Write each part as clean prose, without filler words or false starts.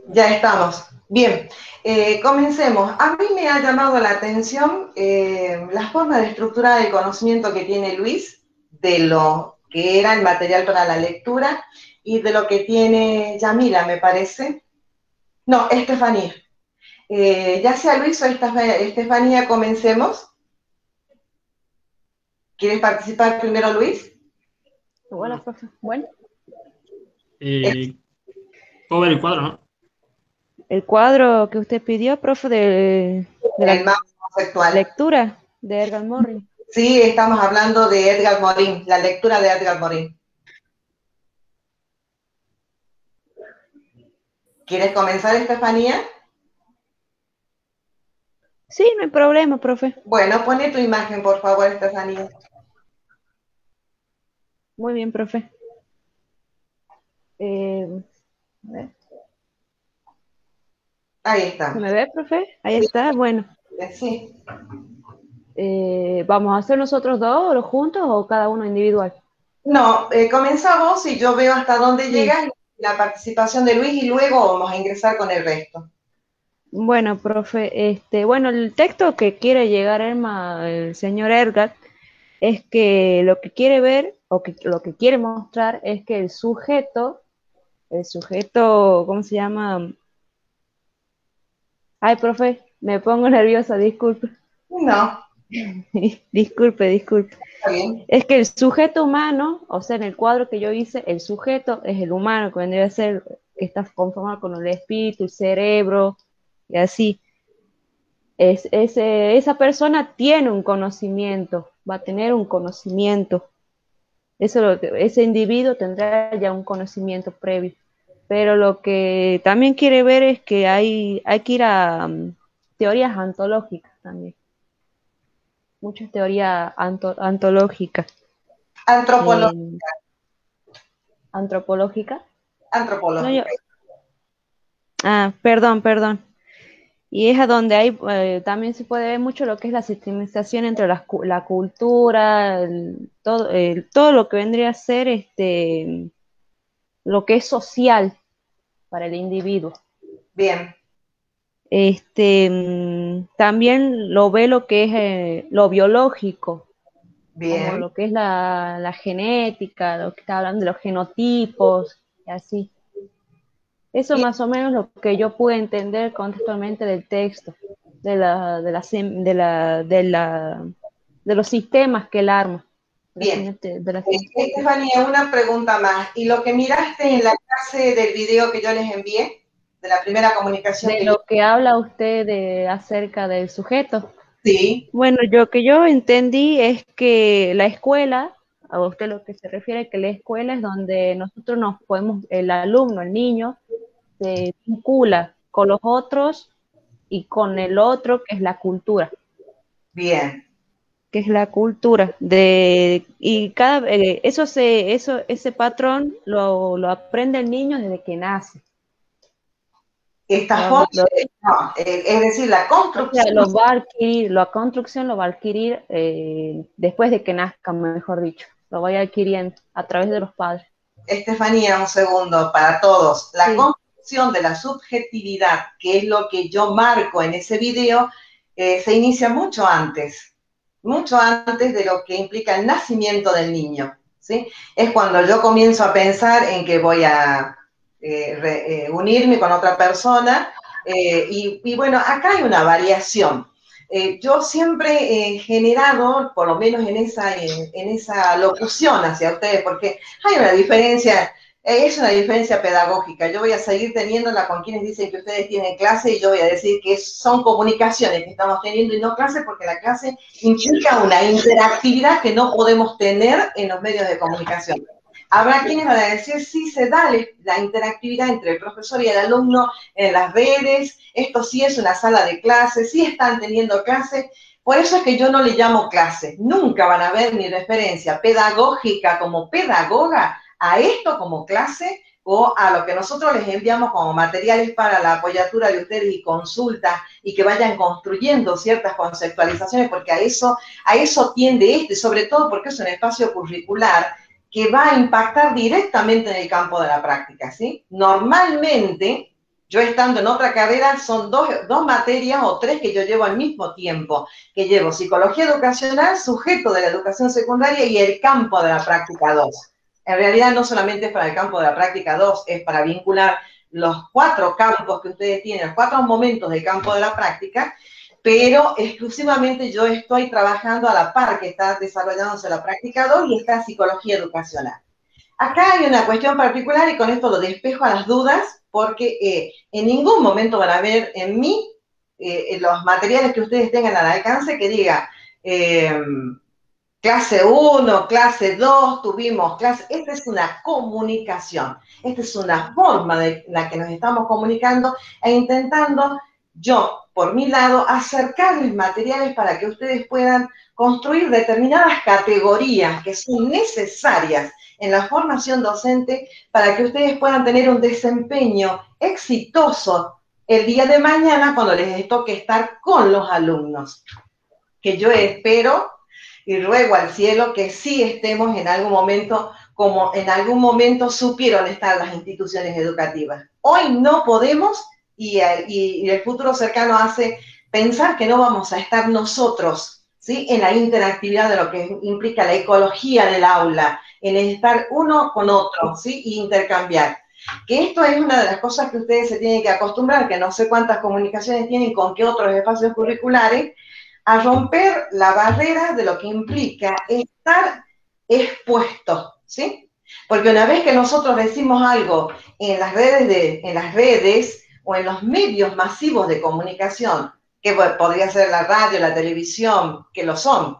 Ya estamos. Bien, comencemos. A mí me ha llamado la atención la forma de estructurar el conocimiento que tiene Luis de lo que era el material para la lectura y de lo que tiene Yamila, me parece. No, Estefanía. Ya sea Luis o Estefanía, comencemos. ¿Quieres participar primero, Luis? Hola, profe. Bueno, Eh, puedo ver el cuadro, ¿no? el cuadro que usted pidió, profe, de El la mapa conceptual. lectura de Edgar Morin. Sí, estamos hablando de Edgar Morin, la lectura de Edgar Morin. ¿Quieres comenzar, Estefanía? Sí, no hay problema, profe. Bueno, pone tu imagen, por favor, Estefanía. Muy bien, profe. A ver, Ahí ¿se estamos. me ve, profe? Ahí está, bueno. Sí. ¿Vamos a hacer nosotros dos o juntos o cada uno individual? No, comenzamos y yo veo hasta dónde Sí. llega la participación de Luis y luego vamos a ingresar con el resto. Bueno, profe, bueno, el texto que quiere llegar el señor Edgar es que lo que quiere ver o que lo que quiere mostrar es que el sujeto, ¿cómo se llama? Ay, profe, me pongo nerviosa, disculpe. No, Disculpe. está bien. Es que el sujeto humano, o sea, en el cuadro que yo hice, el sujeto es el humano, que vendría a ser, que está conformado con el espíritu, el cerebro, y así. Esa persona tiene un conocimiento, va a tener un conocimiento. Ese individuo tendrá ya un conocimiento previo. Pero lo que también quiere ver es que hay que ir a teorías antológicas también. Muchas teorías antológicas. Antropología. Antropológica. No, Antropológica. perdón. Y es a donde hay, también se puede ver mucho lo que es la sistematización entre la cultura, todo lo que vendría a ser lo que es social para el individuo. Bien. También lo ve lo que es lo biológico, como Bien. lo que es la genética, lo que está hablando de los genotipos, y así. Eso Y más o menos lo que yo pude entender contextualmente del texto, de los sistemas que él arma. bien. Estefanía, una pregunta más. ¿Y lo que miraste en la clase del video que yo les envié, de la primera comunicación De que yo... lo que habla usted acerca del sujeto. Sí, Bueno, lo que yo entendí es que la escuela, a usted lo que se refiere que la escuela es donde nosotros nos podemos, el alumno, el niño, se vincula con los otros y con el otro, que es la cultura. bien. Que es la cultura y ese patrón lo aprende el niño desde que nace. Esta Lo, forma, lo- no, es decir, la o sea, construcción. lo va a adquirir, la construcción lo va a adquirir después de que nazca, mejor dicho. Lo va a adquirir a través de los padres. Estefanía, un segundo para todos. La Sí. construcción de la subjetividad, que es lo que yo marco en ese video, se inicia mucho antes de lo que implica el nacimiento del niño, ¿sí? Es cuando yo comienzo a pensar en que voy a unirme con otra persona y bueno, acá hay una variación. Yo siempre he generado, por lo menos en esa locución hacia ustedes, porque hay una diferencia, es una diferencia pedagógica. Yo voy a seguir teniéndola con quienes dicen que ustedes tienen clase y yo voy a decir que son comunicaciones que estamos teniendo y no clase, porque la clase implica una interactividad que no podemos tener en los medios de comunicación. Habrá quienes van a decir, sí se da la interactividad entre el profesor y el alumno en las redes, esto sí es una sala de clases, sí están teniendo clases, por eso es que yo no le llamo clase, nunca van a ver mi referencia pedagógica como pedagoga a esto como clase o a lo que nosotros les enviamos como materiales para la apoyatura de ustedes y consultas y que vayan construyendo ciertas conceptualizaciones, porque a eso tiende sobre todo porque es un espacio curricular que va a impactar directamente en el campo de la práctica, ¿sí? Normalmente, Yo estando en otra carrera, son dos materias o tres que yo llevo al mismo tiempo, que llevo psicología educacional, sujeto de la educación secundaria y el campo de la práctica 2. En realidad no solamente es para el campo de la práctica 2, es para vincular los 4 campos que ustedes tienen, los 4 momentos del campo de la práctica, pero exclusivamente yo estoy trabajando a la par que está desarrollándose la práctica 2 y está psicología educacional. Acá hay una cuestión particular y con esto lo despejo a las dudas, porque en ningún momento van a ver en mí en los materiales que ustedes tengan al alcance que diga clase 1, clase 2, tuvimos clase. Esta es una comunicación, esta es una forma de la que nos estamos comunicando e intentando yo, por mi lado, acercarles materiales para que ustedes puedan construir determinadas categorías que son necesarias en la formación docente para que ustedes puedan tener un desempeño exitoso el día de mañana cuando les toque estar con los alumnos. Que yo espero y ruego al cielo que sí estemos en algún momento como en algún momento supieron estar las instituciones educativas. Hoy no podemos y el futuro cercano hace pensar que no vamos a estar nosotros, ¿sí?, en la interactividad de lo que implica la ecología del aula, en el estar uno con otro, ¿sí?, y intercambiar. Que esto es una de las cosas que ustedes se tienen que acostumbrar, que no sé cuántas comunicaciones tienen con qué otros espacios curriculares, a romper la barrera de lo que implica estar expuesto, ¿sí? Porque una vez que nosotros decimos algo en las redes o en los medios masivos de comunicación, que podría ser la radio, la televisión, que lo son,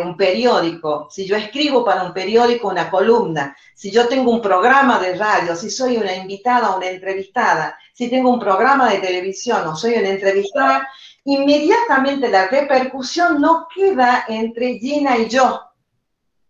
un periódico, si yo escribo para un periódico una columna, si yo tengo un programa de radio, si soy una invitada o una entrevistada, si tengo un programa de televisión o soy una entrevistada, inmediatamente la repercusión no queda entre Gina y yo,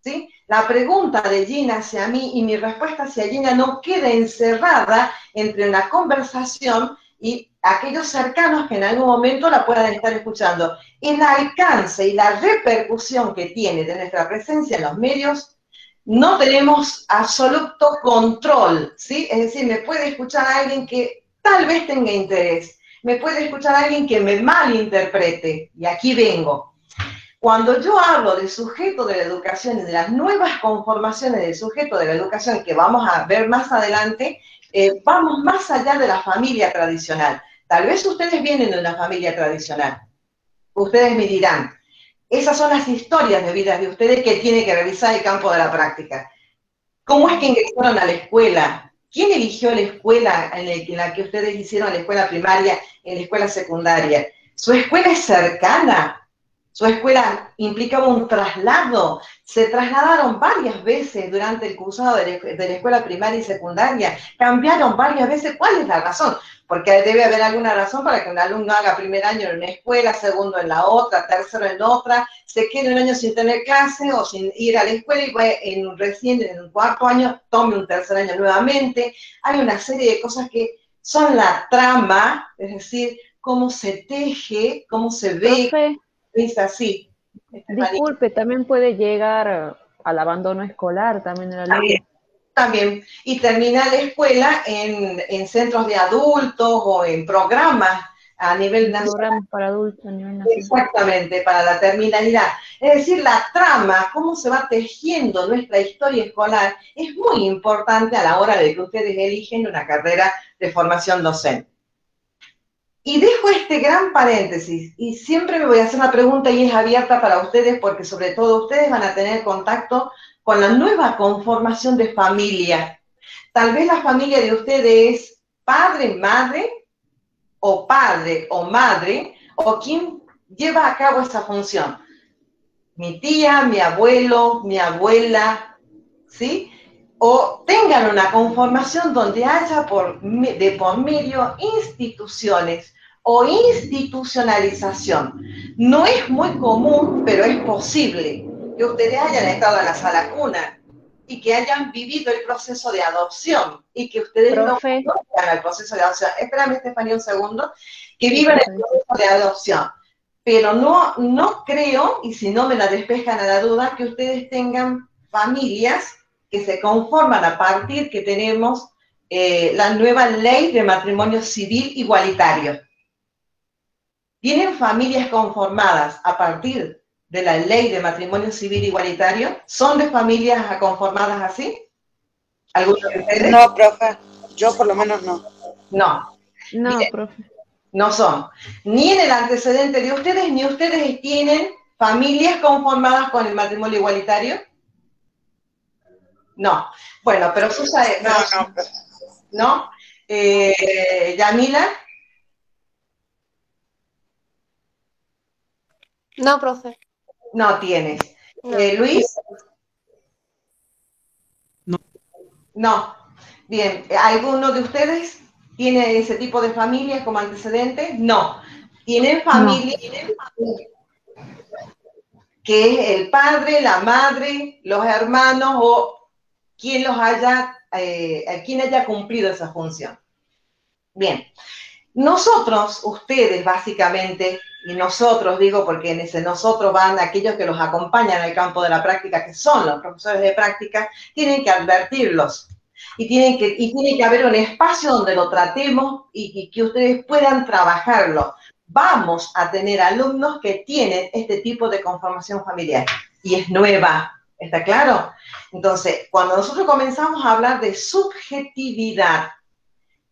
¿sí? La pregunta de Gina hacia mí y mi respuesta hacia Gina no queda encerrada entre una conversación y aquellos cercanos que en algún momento la puedan estar escuchando. El alcance y la repercusión que tiene de nuestra presencia en los medios, no tenemos absoluto control, ¿sí? Es decir, me puede escuchar a alguien que tal vez tenga interés, me puede escuchar a alguien que me malinterprete, y aquí vengo. Cuando yo hablo del sujeto de la educación y de las nuevas conformaciones del sujeto de la educación que vamos a ver más adelante, vamos más allá de la familia tradicional. Tal vez ustedes vienen de una familia tradicional. Ustedes me dirán, esas son las historias de vida de ustedes que tiene que revisar el campo de la práctica. ¿Cómo es que ingresaron a la escuela? ¿Quién eligió la escuela en la que ustedes hicieron la escuela primaria, en la escuela secundaria? ¿Su escuela es cercana? ¿Su escuela implicaba un traslado? ¿Se trasladaron varias veces durante el cursado de la escuela primaria y secundaria? ¿Cambiaron varias veces? ¿Cuál es la razón? Porque debe haber alguna razón para que un alumno haga primer año en una escuela, segundo en la otra, tercero en otra, se quede un año sin tener clase o sin ir a la escuela y recién en un cuarto año tome un tercer año nuevamente. Hay una serie de cosas que son la trama, es decir, cómo se teje, cómo se ve. Profe, Es así. disculpe, también puede llegar al abandono escolar también el alumno. También. Y termina la escuela en centros de adultos o en programas a nivel nacional. Programas para adultos a nivel nacional. Exactamente, para la terminalidad. Es decir, la trama, cómo se va tejiendo nuestra historia escolar, es muy importante a la hora de que ustedes eligen una carrera de formación docente. Y dejo este gran paréntesis, y siempre me voy a hacer una pregunta y es abierta para ustedes, porque sobre todo ustedes van a tener contacto con la nueva conformación de familia. Tal vez la familia de ustedes es padre, madre, o padre o madre, o quien lleva a cabo esa función. Mi tía, mi abuelo, mi abuela, ¿sí? O tengan una conformación donde haya de por medio instituciones o institucionalización. No es muy común, pero es posible que ustedes hayan estado en la sala cuna y que hayan vivido el proceso de adopción y que ustedes Profe, no conozcan el proceso de adopción. Espérame, Estefanía, un segundo. Que vivan el proceso de adopción. Pero no creo, y si no me la despejan a la duda, que ustedes tengan familias que se conforman a partir que tenemos la nueva ley de matrimonio civil igualitario. ¿Tienen familias conformadas a partir de la ley de matrimonio civil igualitario? ¿Son de familias conformadas así? ¿Algunos de ustedes? No, profe, yo por lo menos no. No. No, Bien, profe. no son. Ni en el antecedente de ustedes, ni ustedes tienen familias conformadas con el matrimonio igualitario. No. Bueno, pero Susa, No, profe. ¿no? Yamila. No, profe. No tienes. No. Luis. No. No. Bien, ¿alguno de ustedes tiene ese tipo de familias como antecedente? No. ¿Tienen familia que es el padre, la madre, los hermanos o quien quien haya cumplido esa función? Bien. Nosotros, ustedes básicamente, y nosotros digo porque en ese nosotros van aquellos que los acompañan al campo de la práctica, que son los profesores de práctica, tienen que advertirlos. Y tiene que haber un espacio donde lo tratemos y que ustedes puedan trabajarlo. Vamos a tener alumnos que tienen este tipo de conformación familiar y es nueva, ¿está claro? Entonces, cuando nosotros comenzamos a hablar de subjetividad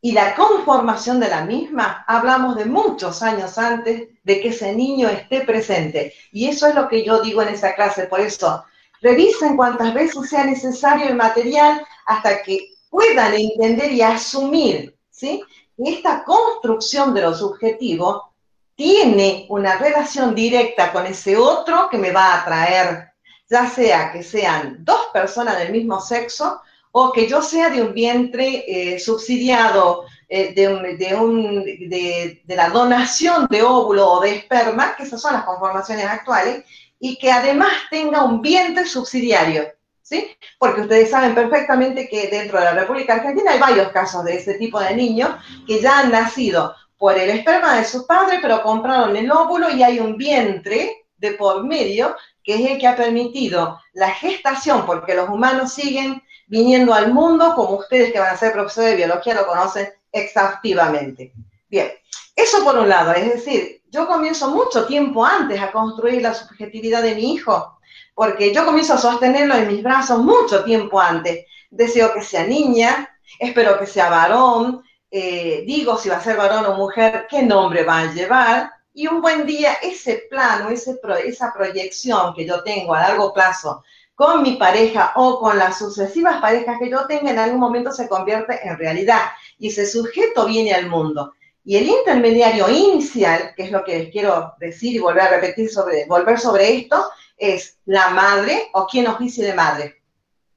y la conformación de la misma, hablamos de muchos años antes de que ese niño esté presente. Y eso es lo que yo digo en esa clase. Por eso, revisen cuantas veces sea necesario el material hasta que puedan entender y asumir, ¿sí?, que esta construcción de lo subjetivo tiene una relación directa con ese otro que me va a atraer, ya sea que sean dos personas del mismo sexo o que yo sea de un vientre subsidiado de la donación de óvulo o de esperma, que esas son las conformaciones actuales, y que además tenga un vientre subsidiario, ¿sí? Porque ustedes saben perfectamente que dentro de la República Argentina hay varios casos de ese tipo de niños que ya han nacido por el esperma de sus padres, pero compraron el óvulo y hay un vientre de por medio que es el que ha permitido la gestación, porque los humanos siguen viniendo al mundo, como ustedes que van a ser profesores de biología lo conocen exhaustivamente. Bien, eso por un lado, es decir, yo comienzo mucho tiempo antes a construir la subjetividad de mi hijo, porque yo comienzo a sostenerlo en mis brazos mucho tiempo antes. Deseo que sea niña, espero que sea varón, digo si va a ser varón o mujer, qué nombre va a llevar, y un buen día ese plano, esa proyección que yo tengo a largo plazo con mi pareja o con las sucesivas parejas que yo tenga, en algún momento se convierte en realidad y ese sujeto viene al mundo. Y el intermediario inicial, que es lo que les quiero decir y volver a repetir volver sobre esto, es la madre o quien oficie de madre.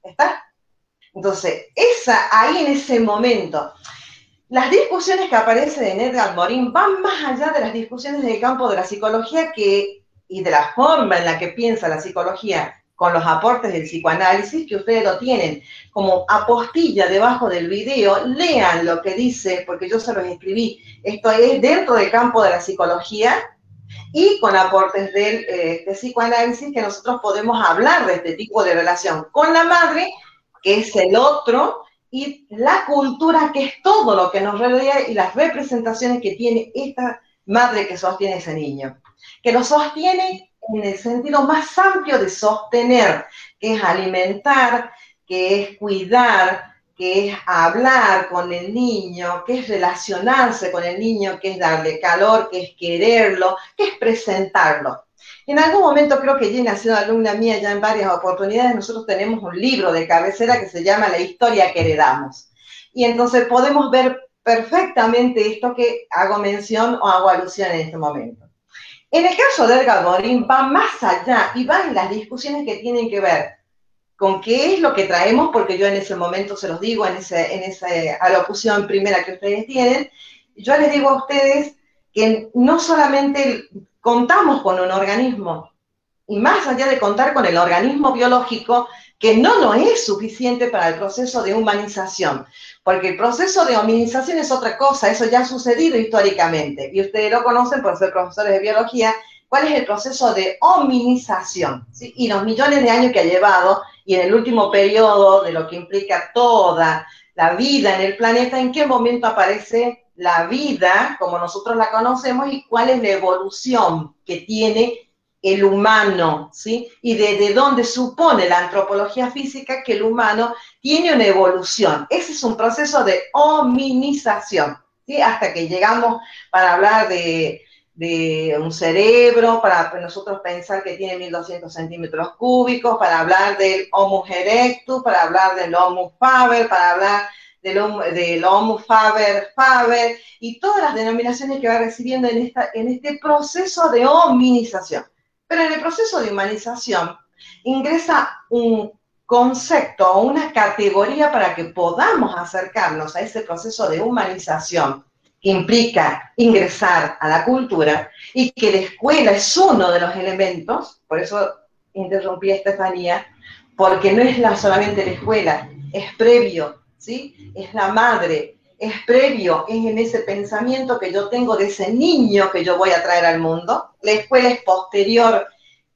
¿Está? Entonces, ahí en ese momento, las discusiones que aparecen en Edgar Morin van más allá de las discusiones del campo de la psicología y de la forma en la que piensa la psicología con los aportes del psicoanálisis, que ustedes lo tienen como apostilla debajo del video. Lean lo que dice, porque yo se los escribí. Esto es dentro del campo de la psicología y con aportes del psicoanálisis, que nosotros podemos hablar de este tipo de relación con la madre, que es el otro, y la cultura, que es todo lo que nos rodea y las representaciones que tiene esta madre que sostiene ese niño, que lo sostiene en el sentido más amplio de sostener, que es alimentar, que es cuidar, que es hablar con el niño, que es relacionarse con el niño, que es darle calor, que es quererlo, que es presentarlo. En algún momento, creo que Jenny ha sido alumna mía ya en varias oportunidades, nosotros tenemos un libro de cabecera que se llama La historia que heredamos. Y entonces podemos ver perfectamente esto que hago mención o hago alusión en este momento. En el caso de Edgar Morin va más allá y va en las discusiones que tienen que ver con qué es lo que traemos, porque yo en ese momento se los digo, en esa alocución primera que ustedes tienen, yo les digo a ustedes que no solamente contamos con un organismo, y más allá de contar con el organismo biológico, que no es suficiente para el proceso de humanización, porque el proceso de hominización es otra cosa, eso ya ha sucedido históricamente, y ustedes lo conocen por ser profesores de biología. ¿Cuál es el proceso de hominización? ¿Sí? Y los millones de años que ha llevado, y en el último periodo de lo que implica toda la vida en el planeta, en qué momento aparece la vida como nosotros la conocemos y cuál es la evolución que tiene el humano, ¿sí? Y de dónde supone la antropología física que el humano tiene una evolución. Ese es un proceso de hominización, ¿sí? Hasta que llegamos para hablar de un cerebro, para nosotros pensar que tiene 1200 centímetros cúbicos, para hablar del Homo erectus, para hablar del Homo faber, para hablar del Homo faber, y todas las denominaciones que va recibiendo en este proceso de hominización. Pero en el proceso de humanización ingresa un concepto o una categoría para que podamos acercarnos a ese proceso de humanización que implica ingresar a la cultura y que la escuela es uno de los elementos. Por eso interrumpí a Estefanía, porque no es solamente la escuela, es previo, ¿sí? Es la madre, es previo, es en ese pensamiento que yo tengo de ese niño que yo voy a traer al mundo. La escuela es posterior,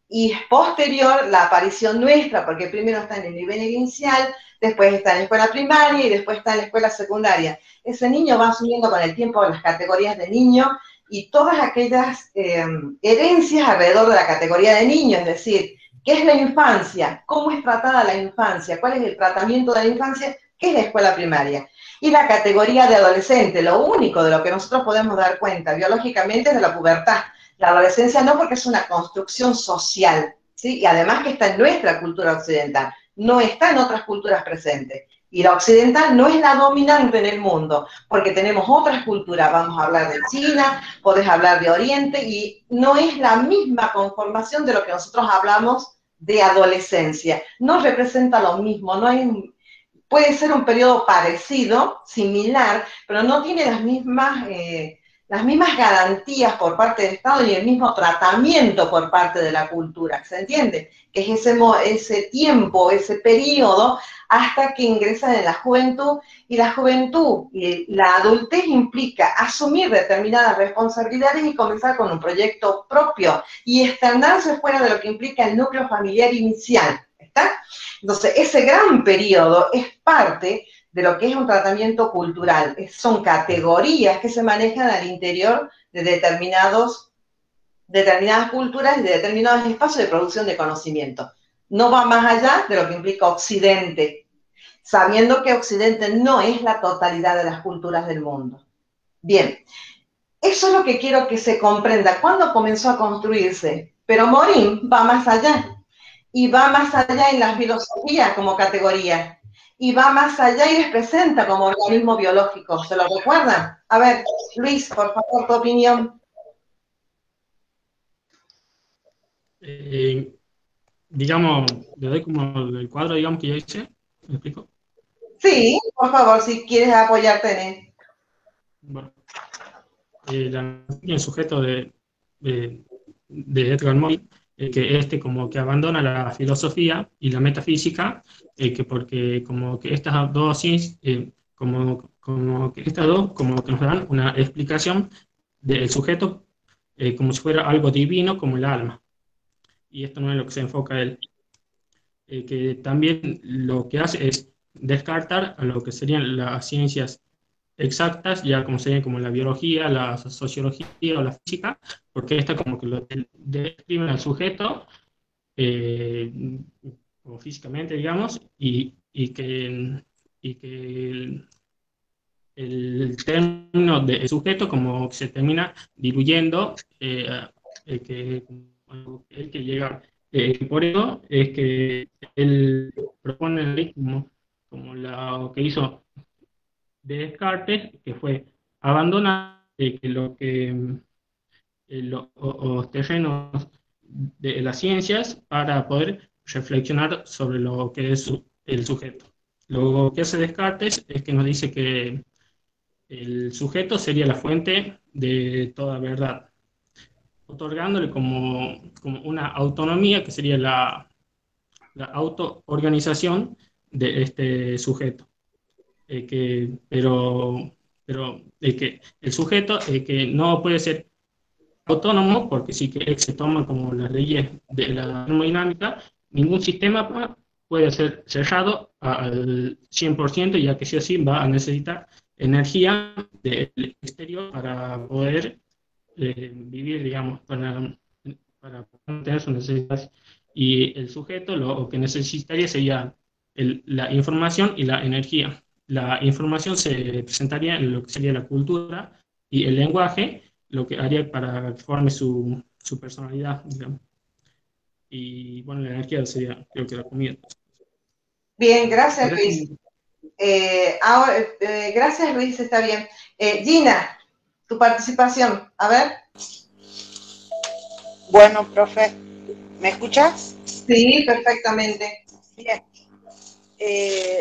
y es posterior la aparición nuestra, porque primero está en el nivel inicial, después está en la escuela primaria y después está en la escuela secundaria. Ese niño va asumiendo con el tiempo las categorías de niño y todas aquellas herencias alrededor de la categoría de niño, es decir, ¿qué es la infancia? ¿Cómo es tratada la infancia? ¿Cuál es el tratamiento de la infancia? ¿Qué es la escuela primaria? Y la categoría de adolescente, lo único de lo que nosotros podemos dar cuenta biológicamente es de la pubertad. La adolescencia no, porque es una construcción social, ¿sí? Y además que está en nuestra cultura occidental, no está en otras culturas presentes. Y la occidental no es la dominante en el mundo, porque tenemos otras culturas, vamos a hablar de China, podés hablar de Oriente, y no es la misma conformación de lo que nosotros hablamos de adolescencia. No representa lo mismo, no hay, puede ser un periodo parecido, similar, pero no tiene las mismas garantías por parte del Estado y el mismo tratamiento por parte de la cultura, ¿se entiende? Que es ese tiempo, ese periodo, hasta que ingresan en la juventud, y la juventud y la adultez implica asumir determinadas responsabilidades y comenzar con un proyecto propio y externarse fuera de lo que implica el núcleo familiar inicial, ¿está? Entonces, ese gran periodo es parte de lo que es un tratamiento cultural. Son categorías que se manejan al interior de determinadas culturas y de determinados espacios de producción de conocimiento. No va más allá de lo que implica Occidente, sabiendo que Occidente no es la totalidad de las culturas del mundo. Bien, eso es lo que quiero que se comprenda. ¿Cuándo comenzó a construirse? Pero Morin va más allá, y va más allá en la filosofía como categoría, y va más allá y les presenta como organismo biológico. ¿Se lo recuerdan? A ver, Luis, por favor, tu opinión. Digamos, le doy como el cuadro, digamos, que yo hice. ¿Me explico? Sí, por favor, si quieres apoyarte en él. Bueno, el sujeto de Edgar Morin, que como que abandona la filosofía y la metafísica, que porque como que estas dos ciencias, como que estas dos como que nos dan una explicación del sujeto como si fuera algo divino como el alma. Y esto no es lo que se enfoca él. Que también lo que hace es descartar a lo que serían las ciencias exactas, ya como serían como la biología, la sociología o la física, porque esta como que lo describen al sujeto o físicamente, digamos, y que el término de sujeto como que se termina diluyendo, el que llega. Por eso es que él propone como lo que hizo de Descartes, que fue abandonar los terrenos de las ciencias para poder reflexionar sobre lo que es el sujeto. Lo que hace Descartes es que nos dice que el sujeto sería la fuente de toda verdad, otorgándole como una autonomía que sería la autoorganización de este sujeto. Pero que el sujeto que no puede ser autónomo, porque sí que se toman como las leyes de la termodinámica, ningún sistema puede ser cerrado al 100%, ya que sí o sí va a necesitar energía del exterior para poder vivir, digamos, para tener sus necesidades. Y el sujeto lo que necesitaría sería la información y la energía. La información se presentaría en lo que sería la cultura y el lenguaje, lo que haría para que forme su personalidad, digamos. Y bueno, la energía sería, creo que la comida. Bien, gracias Por eso, Luis. Gracias Luis, está bien. Gina, tu participación, a ver. Bueno, profe, ¿me escuchas? Sí, perfectamente. Bien.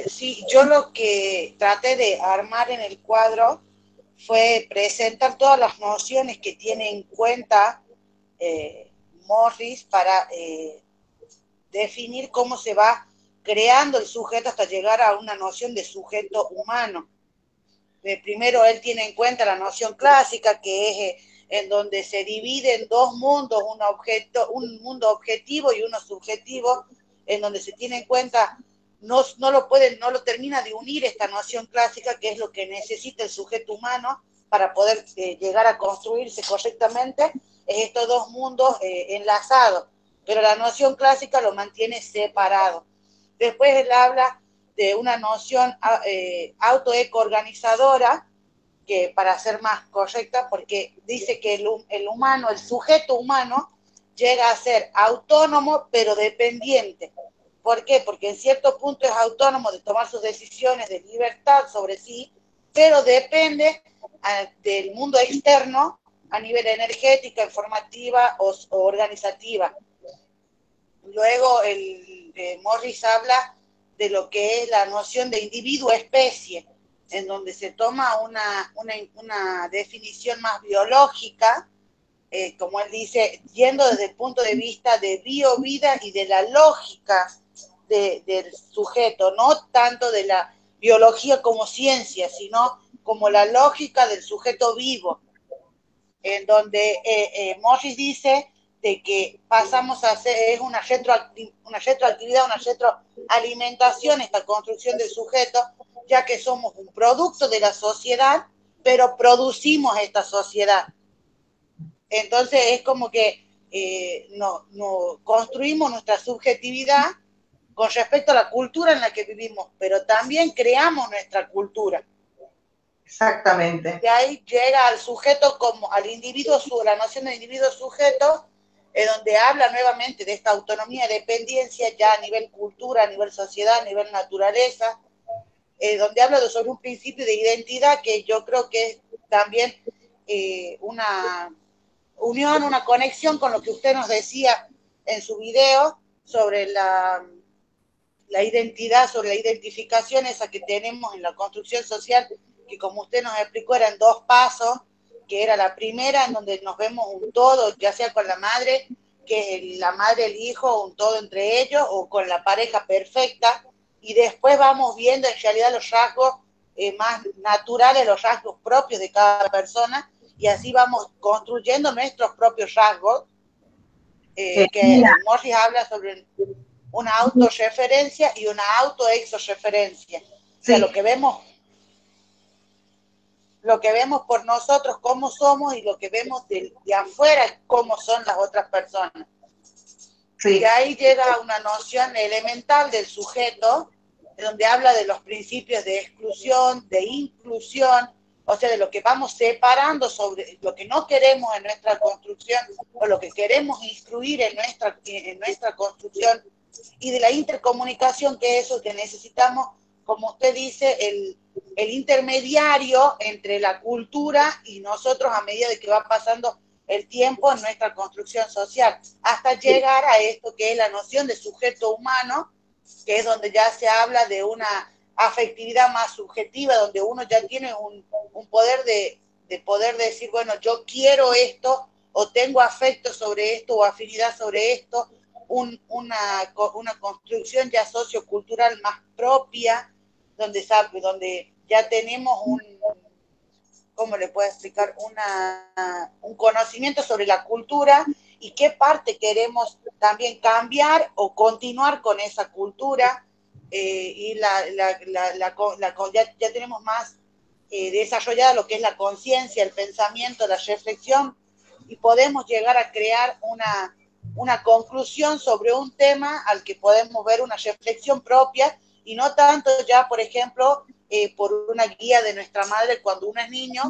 Sí, yo lo que traté de armar en el cuadro fue presentar todas las nociones que tiene en cuenta eh, Morris para definir cómo se va creando el sujeto hasta llegar a una noción de sujeto humano. Primero él tiene en cuenta la noción clásica, que es en donde se divide en dos mundos, un mundo objetivo y uno subjetivo, en donde se tiene en cuenta, no lo termina de unir esta noción clásica, que es lo que necesita el sujeto humano para poder llegar a construirse correctamente, es estos dos mundos enlazados, pero la noción clásica lo mantiene separado. Después él habla de una noción autoeco-organizadora, que para ser más correcta, porque dice que el humano, el sujeto humano, llega a ser autónomo pero dependiente. ¿Por qué? Porque en cierto punto es autónomo de tomar sus decisiones de libertad sobre sí, pero depende del mundo externo a nivel energética, informativa o organizativa. Luego Morris habla de lo que es la noción de individuo-especie, en donde se toma una definición más biológica, como él dice, yendo desde el punto de vista de bio-vida y de la lógica del sujeto, no tanto de la biología como ciencia, sino como la lógica del sujeto vivo, en donde Morris dice de que pasamos a hacer, es una retroactividad, una retroalimentación, esta construcción del sujeto, ya que somos un producto de la sociedad, pero producimos esta sociedad. Entonces es como que no construimos nuestra subjetividad con respecto a la cultura en la que vivimos, pero también creamos nuestra cultura. Exactamente. De ahí llega al sujeto como al individuo, la noción de individuo sujeto, donde habla nuevamente de esta autonomía y dependencia ya a nivel cultura, a nivel sociedad, a nivel naturaleza, donde habla sobre un principio de identidad que yo creo que es también una unión, una conexión con lo que usted nos decía en su video sobre la identidad, sobre la identificación esa que tenemos en la construcción social, que como usted nos explicó eran dos pasos, que era la primera en donde nos vemos un todo, ya sea con la madre, que es la madre, el hijo, un todo entre ellos, o con la pareja perfecta, y después vamos viendo en realidad los rasgos más naturales, los rasgos propios de cada persona, y así vamos construyendo nuestros propios rasgos, que Morris habla sobre una autorreferencia y una autoexorreferencia. Sí. O sea, lo que vemos por nosotros cómo somos y lo que vemos de afuera cómo son las otras personas. Sí. Y ahí llega una noción elemental del sujeto, donde habla de los principios de exclusión, de inclusión, o sea, de lo que vamos separando sobre lo que no queremos en nuestra construcción o lo que queremos instruir en nuestra construcción, y de la intercomunicación, que es eso que necesitamos, como usted dice, el intermediario entre la cultura y nosotros a medida de que va pasando el tiempo en nuestra construcción social, hasta llegar a esto que es la noción de sujeto humano, que es donde ya se habla de una afectividad más subjetiva, donde uno ya tiene un poder de poder decir, bueno, yo quiero esto, o tengo afecto sobre esto, o afinidad sobre esto, una construcción ya sociocultural más propia, donde ya tenemos ¿cómo le puedo explicar? Un conocimiento sobre la cultura y qué parte queremos también cambiar o continuar con esa cultura, y ya tenemos más desarrollada lo que es la conciencia, el pensamiento, la reflexión, y podemos llegar a crear una conclusión sobre un tema al que podemos ver una reflexión propia, y no tanto ya, por ejemplo, por una guía de nuestra madre cuando uno es niño,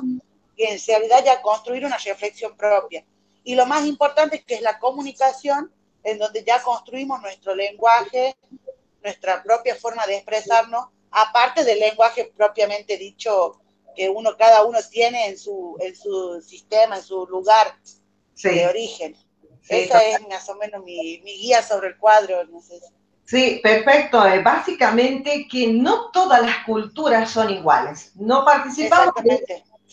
que en realidad ya construir una reflexión propia. Y lo más importante es que es la comunicación, en donde ya construimos nuestro lenguaje, nuestra propia forma de expresarnos, aparte del lenguaje propiamente dicho que cada uno tiene en su sistema, en su lugar de origen. Sí, esa es más o menos mi guía sobre el cuadro, no sé. Sí, perfecto. Básicamente que no todas las culturas son iguales. No participamos de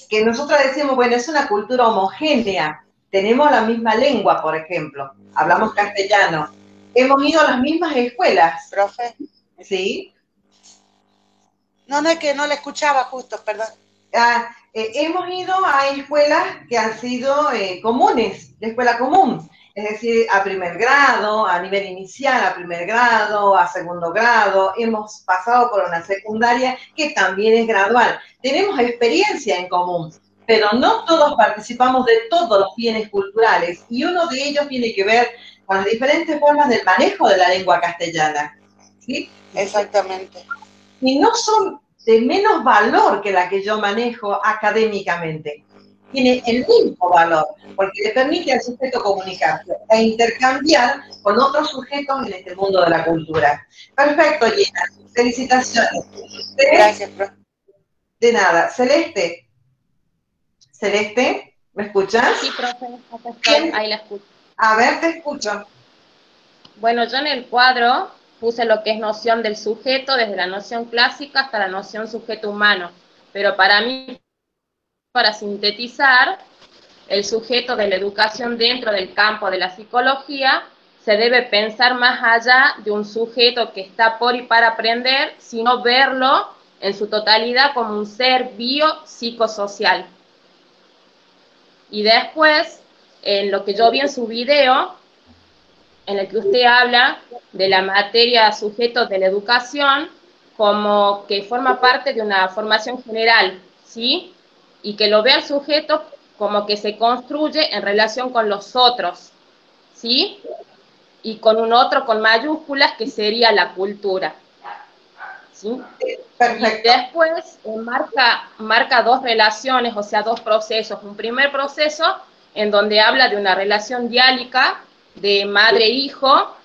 que nosotros decimos, bueno, es una cultura homogénea. Tenemos la misma lengua, por ejemplo. Hablamos castellano. Hemos ido a las mismas escuelas. Profe. ¿Sí? No, es que no la escuchaba justo, perdón. Hemos ido a escuelas que han sido comunes, de escuela común. Es decir, a primer grado, a nivel inicial, a primer grado, a segundo grado. Hemos pasado por una secundaria que también es gradual. Tenemos experiencia en común, pero no todos participamos de todos los bienes culturales, y uno de ellos tiene que ver con las diferentes formas del manejo de la lengua castellana. ¿Sí? Exactamente. Y no son de menos valor que la que yo manejo académicamente. Tiene el mismo valor, porque le permite al sujeto comunicarse e intercambiar con otros sujetos en este mundo de la cultura. Perfecto, Gina. Felicitaciones. Gracias, profe. De nada. Celeste. Celeste, ¿me escuchas? Sí, profe, acá estoy, ahí la escucho. A ver, te escucho. Bueno, yo en el cuadro puse lo que es noción del sujeto, desde la noción clásica hasta la noción sujeto humano. Pero para mí, para sintetizar, el sujeto de la educación dentro del campo de la psicología se debe pensar más allá de un sujeto que está por y para aprender, sino verlo en su totalidad como un ser biopsicosocial. Y después, en lo que yo vi en su video, en el que usted habla de la materia sujetos de la educación como que forma parte de una formación general, ¿sí? Y que lo ve al sujeto como que se construye en relación con los otros, ¿sí? Y con un otro con mayúsculas que sería la cultura, ¿sí? Perfecto. Y después marca dos relaciones, o sea, dos procesos. Un primer proceso en donde habla de una relación diálica de madre-hijo,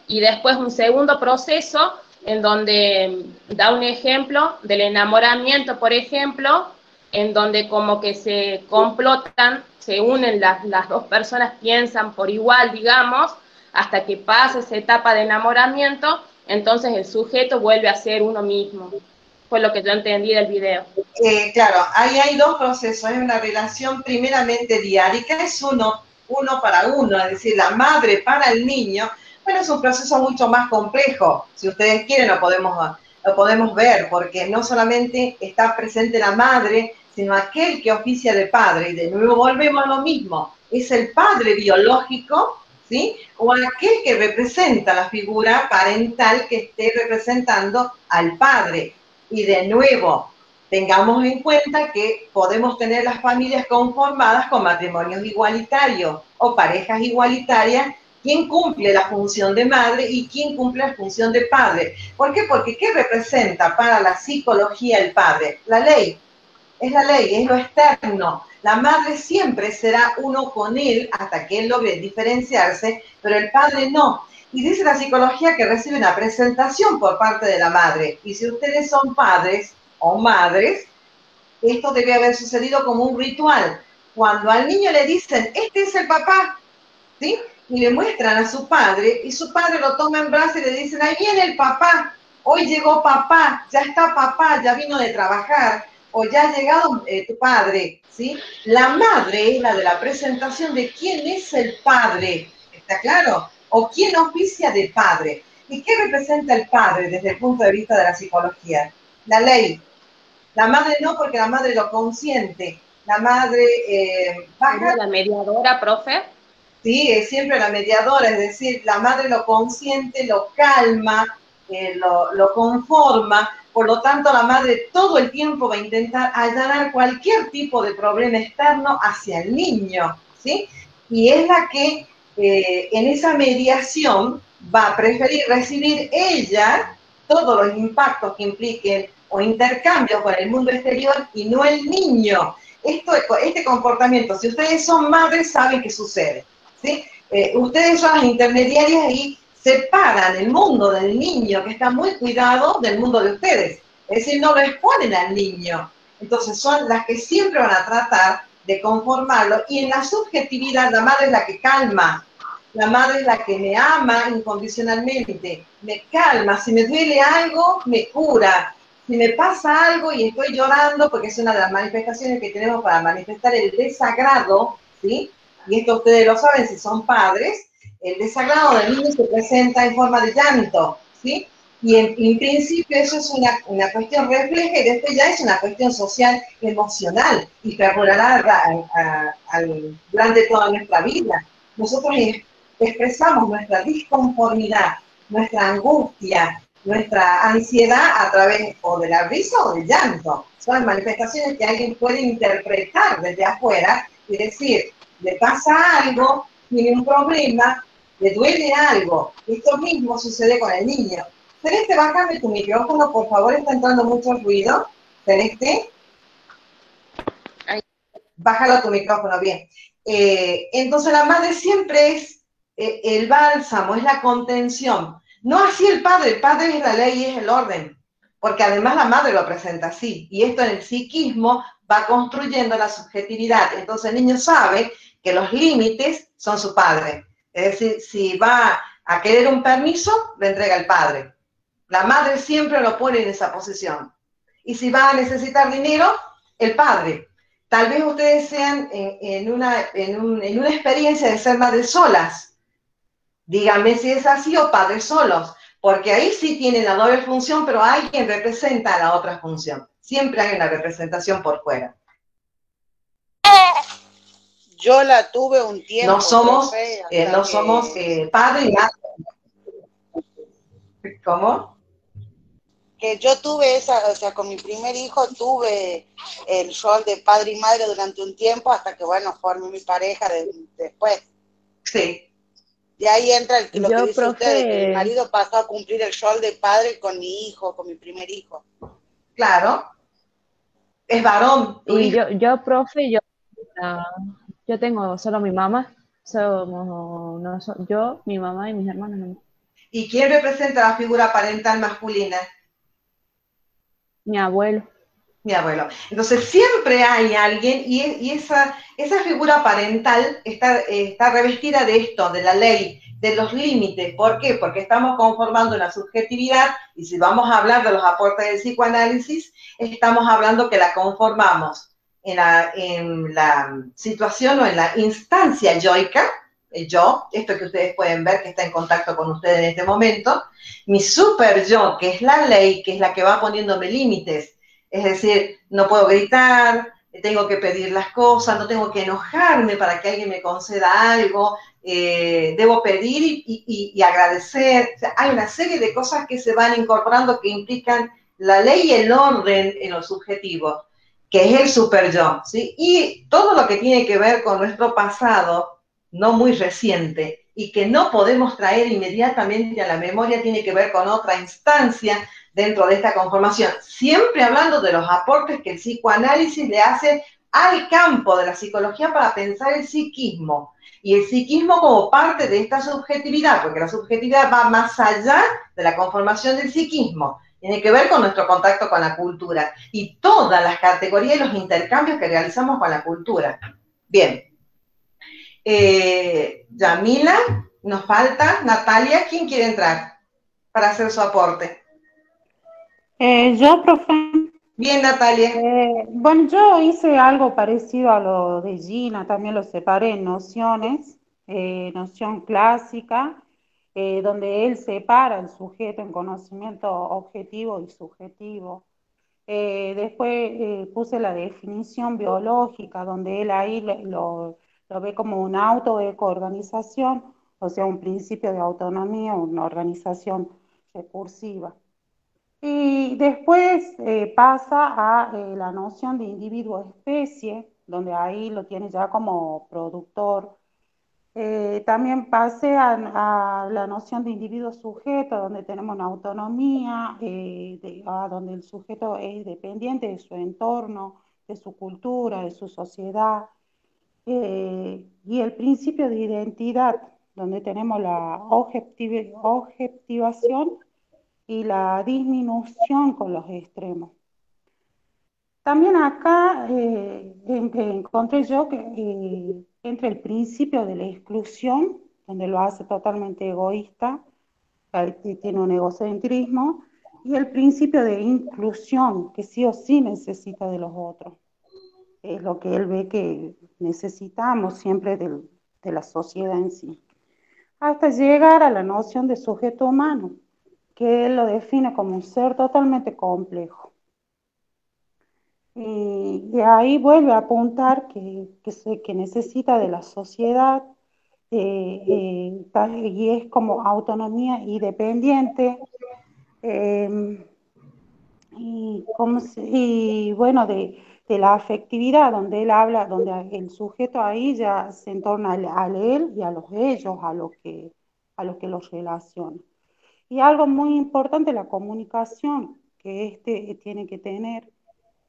y después un segundo proceso en donde da un ejemplo del enamoramiento, por ejemplo, en donde como que se complotan, se unen las dos personas, piensan por igual, digamos, hasta que pasa esa etapa de enamoramiento, entonces el sujeto vuelve a ser uno mismo. Fue lo que yo entendí del video. Claro, ahí hay dos procesos. Es una relación primeramente diárica, es uno para uno, es decir, la madre para el niño. Bueno, es un proceso mucho más complejo. Si ustedes quieren lo podemos ver, porque no solamente está presente la madre, sino aquel que oficia de padre. Y de nuevo volvemos a lo mismo. Es el padre biológico, ¿sí? O aquel que representa la figura parental que esté representando al padre. Y de nuevo, tengamos en cuenta que podemos tener las familias conformadas con matrimonios igualitarios o parejas igualitarias. ¿Quién cumple la función de madre y quién cumple la función de padre? ¿Por qué? Porque ¿qué representa para la psicología el padre? La ley. Es la ley, es lo externo. La madre siempre será uno con él hasta que él logre diferenciarse, pero el padre no. Y dice la psicología que recibe una presentación por parte de la madre. Y si ustedes son padres o madres, esto debe haber sucedido como un ritual. Cuando al niño le dicen, este es el papá, ¿sí? Y le muestran a su padre, y su padre lo toma en brazos y le dicen, ahí viene el papá, hoy llegó papá, ya está papá, ya vino de trabajar, o ya ha llegado tu padre, ¿sí? La madre es la de la presentación de quién es el padre, ¿está claro? O quién oficia de padre. ¿Y qué representa el padre desde el punto de vista de la psicología? La ley. La madre no, porque la madre lo consiente. La madre ¿Es la mediadora, profe? ¿sí? Es siempre la mediadora, es decir, la madre lo consiente, lo calma, lo conforma, por lo tanto la madre todo el tiempo va a intentar allanar cualquier tipo de problema externo hacia el niño, ¿sí? Y es la que en esa mediación va a preferir recibir ella todos los impactos que impliquen o intercambios con el mundo exterior y no el niño. Este comportamiento, si ustedes son madres, saben qué sucede, ¿sí? Ustedes son las intermediarias y separan el mundo del niño, que está muy cuidado, del mundo de ustedes. Es decir, no lo exponen al niño. Entonces son las que siempre van a tratar de conformarlo. Y en la subjetividad, la madre es la que calma. La madre es la que me ama incondicionalmente, me calma. Si me duele algo, me cura. Si me pasa algo y estoy llorando, porque es una de las manifestaciones que tenemos para manifestar el desagrado, ¿sí? Y esto ustedes lo saben si son padres, el desagrado del niño se presenta en forma de llanto, ¿sí? Y en principio eso es una cuestión refleja y después ya es una cuestión social, emocional y perdurará durante toda nuestra vida. Nosotros expresamos nuestra disconformidad, nuestra angustia, nuestra ansiedad a través o de la risa o del llanto. Son manifestaciones que alguien puede interpretar desde afuera y decir, le pasa algo, tiene un problema, le duele algo. Esto mismo sucede con el niño. Celeste, bájame tu micrófono, por favor, está entrando mucho ruido. Celeste. Bájalo tu micrófono, bien. Entonces la madre siempre es el bálsamo, es la contención. No así el padre es la ley y es el orden, porque además la madre lo presenta así, y esto en el psiquismo va construyendo la subjetividad. Entonces el niño sabe que los límites son su padre. Es decir, si va a querer un permiso, le entrega el padre. La madre siempre lo pone en esa posición. Y si va a necesitar dinero, el padre. Tal vez ustedes sean en una experiencia de ser madres solas. Díganme si es así o padres solos, porque ahí sí tienen la doble función, pero alguien representa a la otra función. Siempre hay una representación por fuera. Yo la tuve un tiempo. No somos, padre y madre. ¿Cómo? Que yo tuve esa, o sea, con mi primer hijo tuve el rol de padre y madre durante un tiempo hasta que, bueno, formé mi pareja después. Sí. Y ahí entra lo que dice profe, usted, que mi marido pasó a cumplir el rol de padre con mi hijo, con mi primer hijo. Claro. Es varón. Y profe, yo tengo solo mi mamá. Somos yo, mi mamá y mis hermanos. ¿No? ¿Y quién representa la figura parental masculina? Mi abuelo. Mi abuelo. Entonces siempre hay alguien y esa figura parental está revestida de esto, de la ley, de los límites. ¿Por qué? Porque estamos conformando una subjetividad y si vamos a hablar de los aportes del psicoanálisis, estamos hablando que la conformamos en la situación o en la instancia yoica, el yo, esto que ustedes pueden ver que está en contacto con ustedes en este momento, mi super yo, que es la ley, que es la que va poniéndome límites. Es decir, no puedo gritar, tengo que pedir las cosas, no tengo que enojarme para que alguien me conceda algo, debo pedir y agradecer. O sea, hay una serie de cosas que se van incorporando que implican la ley y el orden en lo subjetivo, que es el super yo, ¿sí? Y todo lo que tiene que ver con nuestro pasado, no muy reciente, y que no podemos traer inmediatamente a la memoria, tiene que ver con otra instancia dentro de esta conformación, siempre hablando de los aportes que el psicoanálisis le hace al campo de la psicología para pensar el psiquismo, y el psiquismo como parte de esta subjetividad, porque la subjetividad va más allá de la conformación del psiquismo, tiene que ver con nuestro contacto con la cultura, y todas las categorías y los intercambios que realizamos con la cultura. Bien. Yamila, nos falta Natalia, ¿quién quiere entrar para hacer su aporte? Yo, profe. Bien, Natalia. Bueno, yo hice algo parecido a lo de Gina, también lo separé en nociones, noción clásica, donde él separa el sujeto en conocimiento objetivo y subjetivo. Después puse la definición biológica, donde él ahí lo ve como un auto ecoorganización, o sea, un principio de autonomía, una organización recursiva. Y después pasa a la noción de individuo-especie, donde ahí lo tiene ya como productor. También pasé a la noción de individuo-sujeto, donde tenemos una autonomía, donde el sujeto es dependiente de su entorno, de su cultura, de su sociedad. Y el principio de identidad, donde tenemos la objetivación y la disminución con los extremos. También acá encontré yo que entre el principio de la exclusión, donde lo hace totalmente egoísta, que tiene un egocentrismo, y el principio de inclusión, que sí o sí necesita de los otros. Es lo que él ve que necesitamos siempre de la sociedad en sí. Hasta llegar a la noción de sujeto humano, que él lo define como un ser totalmente complejo. Y ahí vuelve a apuntar que necesita de la sociedad y es como autonomía independiente y bueno, de la afectividad, donde él habla, donde el sujeto ahí ya se entorna al él y a los ellos, a los que los relaciona. Y algo muy importante, la comunicación que tiene que tener,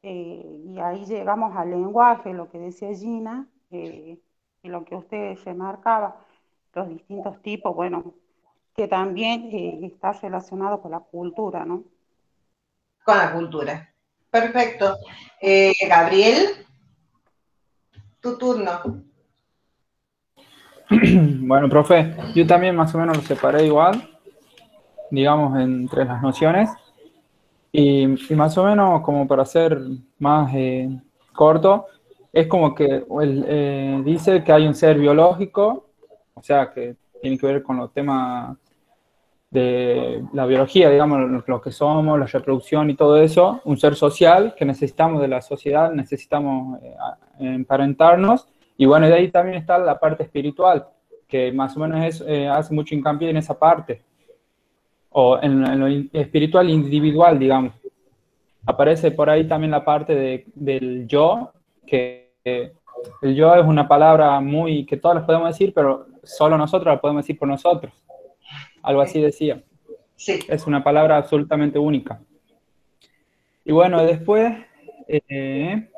y ahí llegamos al lenguaje, lo que decía Gina, y lo que usted remarcaba, los distintos tipos, bueno, que también está relacionado con la cultura, ¿no? Con la cultura. Perfecto. Gabriel, tu turno. Bueno, profe, yo también más o menos lo separé igual, digamos, entre las nociones. Y más o menos, como para ser más corto, es como que él dice que hay un ser biológico, o sea, que tiene que ver con los temas de la biología, digamos, lo que somos, la reproducción y todo eso, un ser social que necesitamos de la sociedad, necesitamos emparentarnos, y bueno, de ahí también está la parte espiritual, que más o menos hace mucho hincapié en esa parte, o en lo espiritual individual, digamos. Aparece por ahí también la parte del yo, que el yo es una palabra muy que todos las podemos decir, pero solo nosotros la podemos decir por nosotros. Algo así decía. Sí. Es una palabra absolutamente única. Y bueno, después el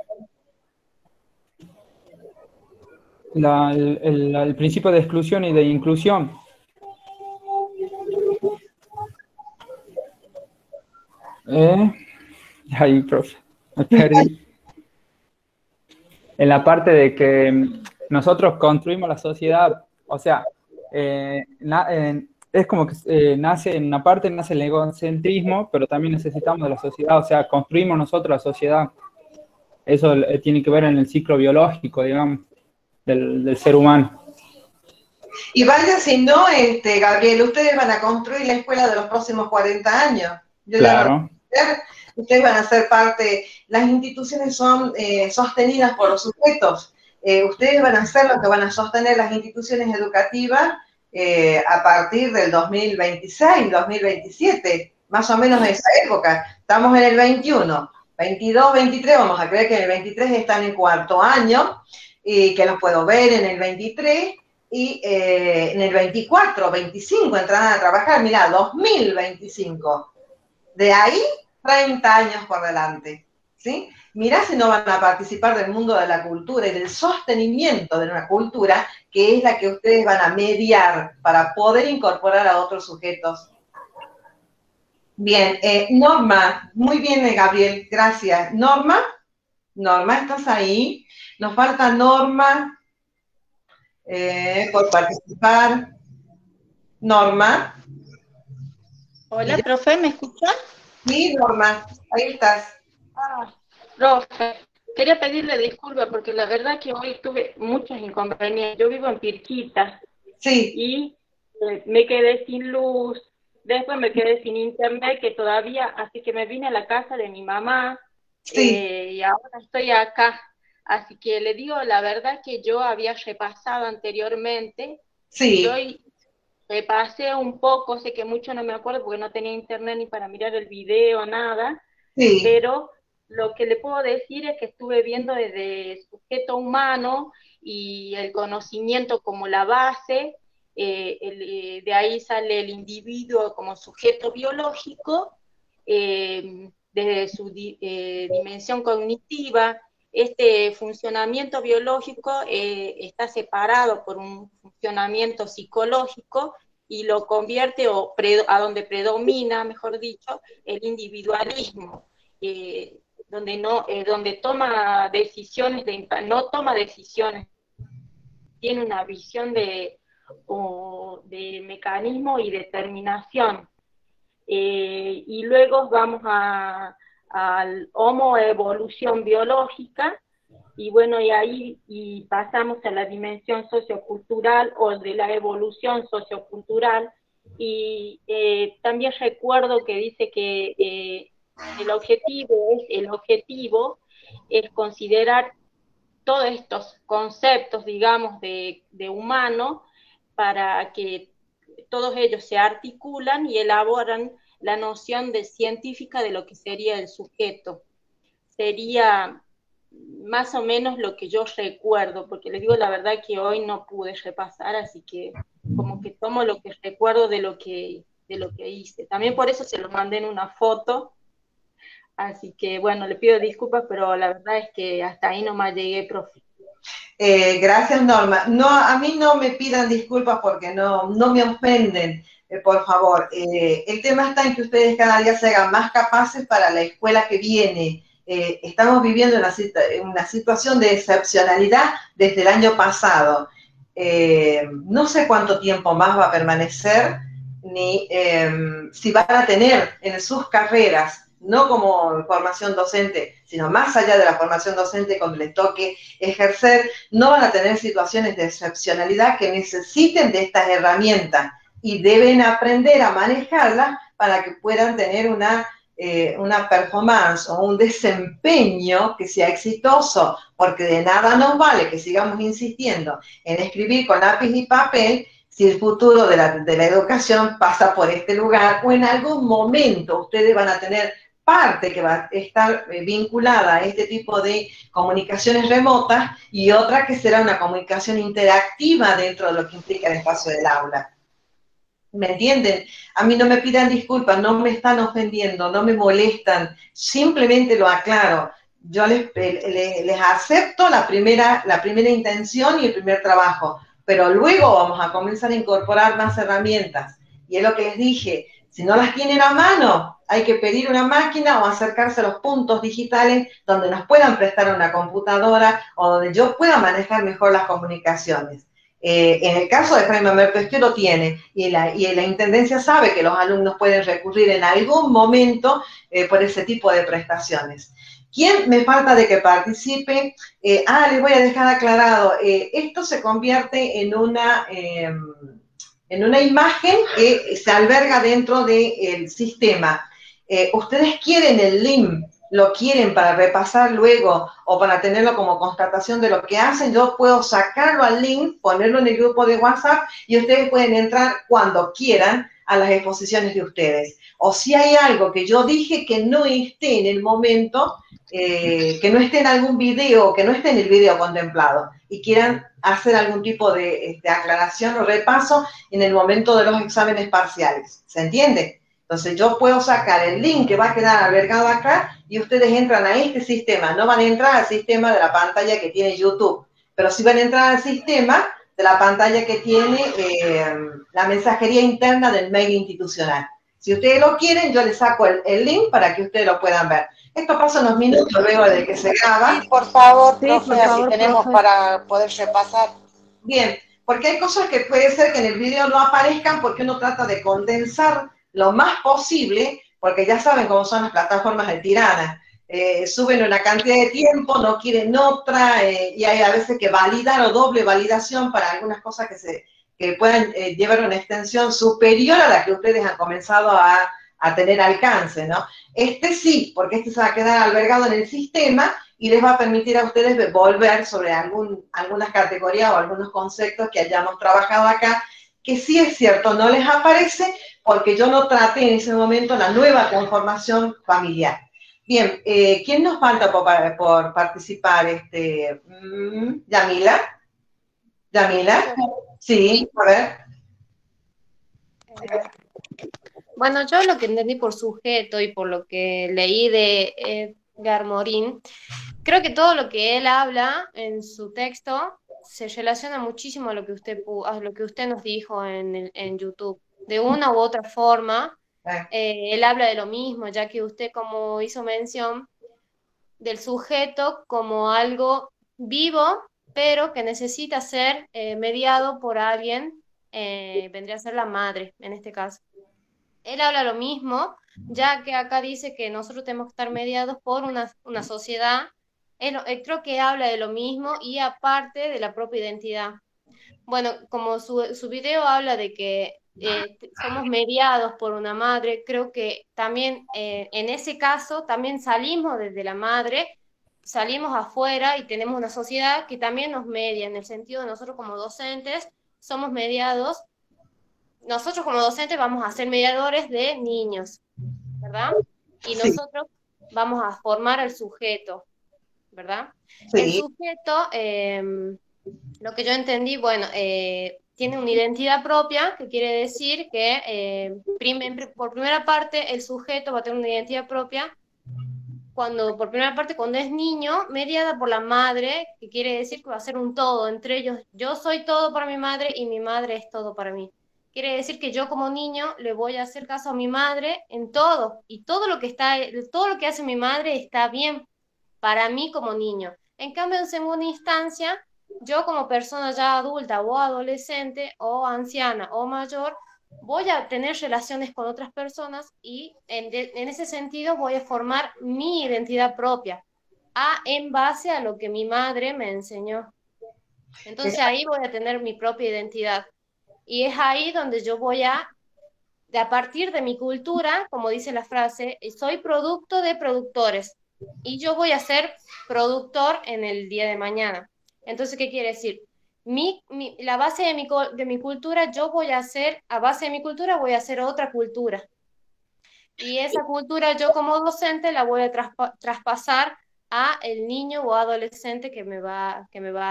principio de exclusión y de inclusión. Ahí, profe, me perdí. En la parte de que nosotros construimos la sociedad, o sea, es como que nace en una parte, nace el egocentrismo, pero también necesitamos de la sociedad, o sea, construimos nosotros la sociedad. Eso tiene que ver en el ciclo biológico, digamos, del ser humano. Y vaya si no, Gabriel, ustedes van a construir la escuela de los próximos 40 años. Yo claro. Ya no lo sé. Ustedes van a ser parte, las instituciones son sostenidas por los sujetos. Ustedes van a ser los que van a sostener las instituciones educativas a partir del 2026, 2027, más o menos de esa época. Estamos en el 21, 22, 23, vamos a creer que en el 23 están en cuarto año, y que los puedo ver en el 23, y en el 24, 25 entrarán a trabajar, mirá, 2025. De ahí, 30 años por delante, ¿sí? Mirá si no van a participar del mundo de la cultura y del sostenimiento de una cultura que es la que ustedes van a mediar para poder incorporar a otros sujetos. Bien, Norma, muy bien, Gabriel, gracias. Norma, ¿estás ahí? Nos falta Norma por participar. Norma. Hola, profe, ¿me escucha? Sí, Norma, ahí estás. Profe, quería pedirle disculpas porque la verdad que hoy tuve muchos inconvenientes. Yo vivo en Pirquita. Sí. Y me quedé sin luz, después me quedé sin internet, que todavía, así que me vine a la casa de mi mamá, Sí. y ahora estoy acá. Así que le digo la verdad que yo había repasado anteriormente, Sí, yo repasé un poco, sé que mucho no me acuerdo porque no tenía internet ni para mirar el video, nada, sí, pero lo que le puedo decir es que estuve viendo desde sujeto humano y el conocimiento como la base, de ahí sale el individuo como sujeto biológico, desde su dimensión cognitiva. Este funcionamiento biológico está separado por un funcionamiento psicológico y lo convierte, a donde predomina, mejor dicho, el individualismo, eh, donde toma decisiones, no toma decisiones, tiene una visión de mecanismo y determinación. Y luego vamos al Homo evolución biológica, y bueno, y ahí pasamos a la dimensión sociocultural o de la evolución sociocultural, y también recuerdo que dice que el objetivo es considerar todos estos conceptos, digamos, de humano, para que todos ellos se articulan y elaboran la noción de científica de lo que sería el sujeto. Sería más o menos lo que yo recuerdo, porque les digo la verdad que hoy no pude repasar, así que como que tomo lo que recuerdo de lo que hice. También por eso se lo mandé en una foto, así que bueno, le pido disculpas, pero la verdad es que hasta ahí nomás llegué, profe. Gracias, Norma. No, a mí no me pidan disculpas porque no me ofenden, por favor. El tema está en que ustedes cada día se hagan más capaces para la escuela que viene. Estamos viviendo una situación de excepcionalidad desde el año pasado. No sé cuánto tiempo más va a permanecer, ni si van a tener en sus carreras, no como formación docente, sino más allá de la formación docente, cuando les toque ejercer, no van a tener situaciones de excepcionalidad que necesiten de estas herramientas y deben aprender a manejarlas para que puedan tener una performance o un desempeño que sea exitoso, porque de nada nos vale que sigamos insistiendo en escribir con lápiz y papel si el futuro de la educación pasa por este lugar, o en algún momento ustedes van a tener parte que va a estar vinculada a este tipo de comunicaciones remotas y otra que será una comunicación interactiva dentro de lo que implica el espacio del aula. ¿Me entienden? A mí no me pidan disculpas, no me están ofendiendo, no me molestan, simplemente lo aclaro. Yo les acepto la primera intención y el primer trabajo, pero luego vamos a comenzar a incorporar más herramientas. Y es lo que les dije, si no las tienen a mano, hay que pedir una máquina o acercarse a los puntos digitales donde nos puedan prestar una computadora o donde yo pueda manejar mejor las comunicaciones. En el caso de Fray Mamerto, usted lo tiene y la Intendencia sabe que los alumnos pueden recurrir en algún momento por ese tipo de prestaciones. ¿Quién me falta de que participe? Les voy a dejar aclarado, esto se convierte en una imagen que se alberga dentro del sistema. Ustedes quieren el link, lo quieren para repasar luego o para tenerlo como constatación de lo que hacen, yo puedo sacarlo al link, ponerlo en el grupo de WhatsApp y ustedes pueden entrar cuando quieran a las exposiciones de ustedes. O si hay algo que yo dije que no esté en el momento, que no esté en algún video, que no esté en el video contemplado y quieran hacer algún tipo de aclaración o repaso en el momento de los exámenes parciales. ¿Se entiende? Entonces yo puedo sacar el link que va a quedar albergado acá y ustedes entran a este sistema. No van a entrar al sistema de la pantalla que tiene YouTube, pero sí van a entrar al sistema de la pantalla que tiene la mensajería interna del mail institucional. Si ustedes lo quieren, yo les saco el link para que ustedes lo puedan ver. Esto pasa unos minutos luego de que se graba. Sí, por favor, Sí, profe, por así favor, tenemos profe. para poder repasar. Bien, porque hay cosas que puede ser que en el video no aparezcan porque uno trata de condensar lo más posible, porque ya saben cómo son las plataformas de tiranas. Suben una cantidad de tiempo, no quieren otra, y hay a veces que validar o doble validación para algunas cosas que puedan llevar una extensión superior a la que ustedes han comenzado a a tener alcance, ¿no? Este sí, porque este se va a quedar albergado en el sistema y les va a permitir a ustedes volver sobre algunas categorías o algunos conceptos que hayamos trabajado acá, que sí es cierto, no les aparece porque yo no traté en ese momento la nueva conformación familiar. Bien, ¿quién nos falta por participar? ¿Yamila? ¿Yamila? Sí, a ver. Bueno, yo lo que entendí por sujeto y por lo que leí de Edgar Morin, creo que todo lo que él habla en su texto se relaciona muchísimo a lo que usted nos dijo en YouTube. De una u otra forma, él habla de lo mismo, ya que usted como hizo mención del sujeto como algo vivo, pero que necesita ser mediado por alguien, vendría a ser la madre en este caso. Él habla lo mismo, ya que acá dice que nosotros tenemos que estar mediados por una sociedad. Él creo que habla de lo mismo y aparte de la propia identidad. Bueno, como su video habla de que somos mediados por una madre, creo que también en ese caso también salimos desde la madre, salimos afuera y tenemos una sociedad que también nos media, en el sentido de nosotros como docentes somos mediados. Nosotros como docentes vamos a ser mediadores de niños, ¿verdad? Y nosotros vamos a formar al sujeto, ¿verdad? Sí. El sujeto, lo que yo entendí, bueno, tiene una identidad propia, que quiere decir que por primera parte el sujeto va a tener una identidad propia por primera parte cuando es niño, mediada por la madre, que quiere decir que va a ser un todo entre ellos. Yo soy todo para mi madre y mi madre es todo para mí. Quiere decir que yo como niño le voy a hacer caso a mi madre en todo, y todo lo que hace mi madre está bien para mí como niño. En cambio, en segunda instancia, yo como persona ya adulta o adolescente o anciana o mayor, voy a tener relaciones con otras personas y en ese sentido voy a formar mi identidad propia en base a lo que mi madre me enseñó. Entonces ahí voy a tener mi propia identidad. Y es ahí donde yo voy a partir de mi cultura, como dice la frase, soy producto de productores y yo voy a ser productor en el día de mañana. Entonces, ¿qué quiere decir? La base de mi cultura, a base de mi cultura voy a hacer otra cultura. Y esa cultura yo como docente la voy a traspasar a el niño o adolescente que me va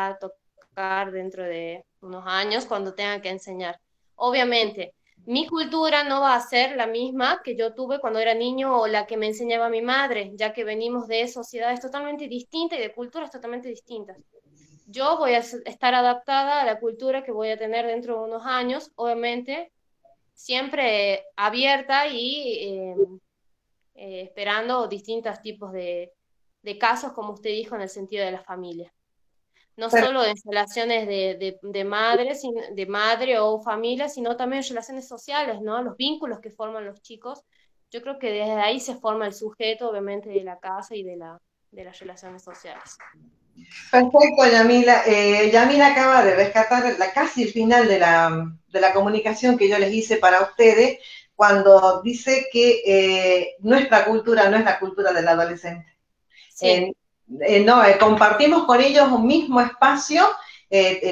a tocar dentro de unos años cuando tenga que enseñar. Obviamente, mi cultura no va a ser la misma que yo tuve cuando era niño o la que me enseñaba mi madre, ya que venimos de sociedades totalmente distintas y de culturas totalmente distintas. Yo voy a estar adaptada a la cultura que voy a tener dentro de unos años, obviamente, siempre abierta y esperando distintos tipos de casos, como usted dijo, en el sentido de la familia. No solo en relaciones de madre o familia, sino también en relaciones sociales, ¿no? Los vínculos que forman los chicos. Yo creo que desde ahí se forma el sujeto, obviamente, de la casa y de las relaciones sociales. Perfecto, Yamila. Yamila acaba de rescatar casi el final de la comunicación que yo les hice para ustedes, cuando dice que nuestra cultura no es la cultura del adolescente. Sí. Compartimos con ellos un mismo espacio